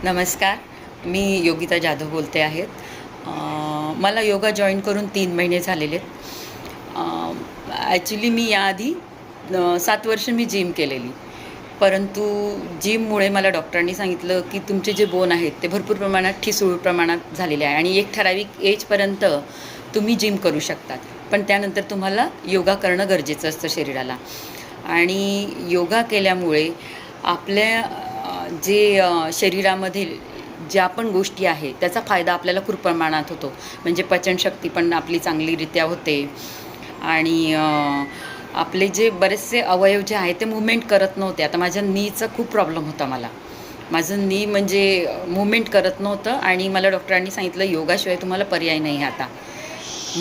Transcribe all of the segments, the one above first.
नमस्कार. मी योगिता जाधव बोलते आहेत. मला योगा जॉईन करून 3 महिने झालेले आहेत. ॲक्च्युली मी याआधी 7 वर्ष मी जिम केलेली. परंतु जिममुळे मला डॉक्टरांनी सांगितलं, की तुमचे जे बोन आहेत ते भरपूर प्रमाणात ठिसूळ प्रमाणात झालेले आहे आणि एक ठराविक एजपर्यंत तुम्ही जिम करू शकतात. पण त्यानंतर तुम्हाला योगा करणं गरजेचं असतं शरीराला. आणि योगा केल्यामुळे आपल्या शरीरामधील ज्या पण गोष्टी आहेत त्याचा फायदा आपल्याला खूप प्रमाणात होतो. म्हणजे पचनशक्ती पण आपली चांगलीरित्या होते आणि आपले जे बरेचसे अवयव जे आहेत ते मूव्हमेंट करत नव्हते. आता माझ्या नीचा खूप प्रॉब्लेम होता मला. माझं नी म्हणजे मूव्हमेंट करत नव्हतं आणि मला डॉक्टरांनी सांगितलं योगाशिवाय तुम्हाला पर्याय नाही आता.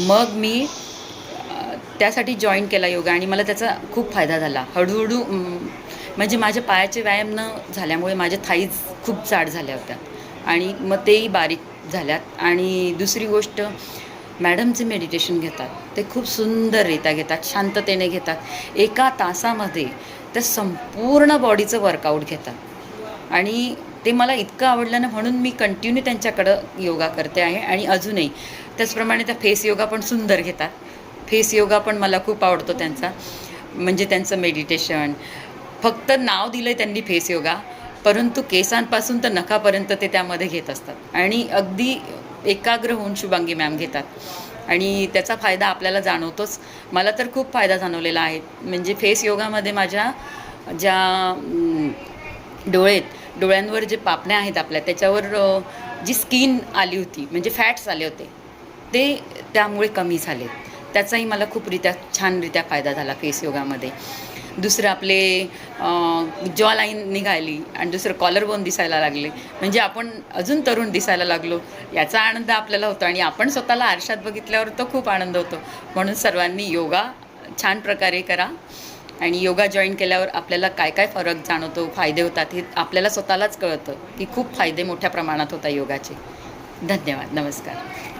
मग मी त्यासाठी जॉईन केला योगा आणि मला त्याचा खूप फायदा झाला. हळूहळू म्हणजे माझ्या पायाचे व्यायाम न झाल्यामुळे माझ्या थाईज खूप जाड झाल्या होत्या आणि मग तेही बारीक झाल्यात. आणि दुसरी गोष्ट, मॅडम जे मेडिटेशन घेतात ते खूप सुंदररित्या घेतात, शांततेने घेतात. एका तासामध्ये त्या संपूर्ण बॉडीचं वर्कआउट घेतात आणि ते मला इतकं आवडलं ना, म्हणून मी कंटिन्यू त्यांच्याकडं योगा करते आहे आणि अजूनही. त्याचप्रमाणे त्या फेस योगा पण सुंदर घेतात. फेस योगा पण मला खूप आवडतो त्यांचा. म्हणजे त्यांचं मेडिटेशन, फक्त नाव दिलं आहे त्यांनी फेस योगा, परंतु केसांपासून तर नखापर्यंत ते त्यामध्ये घेत असतात आणि अगदी एकाग्र होऊन शुभांगी मॅम घेतात आणि त्याचा फायदा आपल्याला जाणवतोच. मला तर खूप फायदा जाणवलेला आहे. म्हणजे फेस योगामध्ये माझ्या ज्या डोळ्यांवर जे पापण्या आहेत आपल्या, त्याच्यावर जी स्किन आली होती, म्हणजे फॅट्स आले होते, ते त्यामुळे कमी झाले. त्याचाही मला छानरित्या फायदा झाला फेस योगामध्ये. दुसरं आपले जॉ लाईन निघाली आणि दुसरं कॉलर बोन दिसायला लागले. म्हणजे आपण अजून तरुण दिसायला लागलो, याचा आनंद आपल्याला होतो आणि आपण स्वतःला आरशात बघितल्यावर तो खूप आनंद होतो. म्हणून सर्वांनी योगा छान प्रकारे करा आणि योगा जॉईन केल्यावर आपल्याला काय काय फरक जाणवतो, फायदे होतात, हे आपल्याला स्वतःलाच कळतं की खूप फायदे मोठ्या प्रमाणात होतात योगाचे. धन्यवाद. नमस्कार.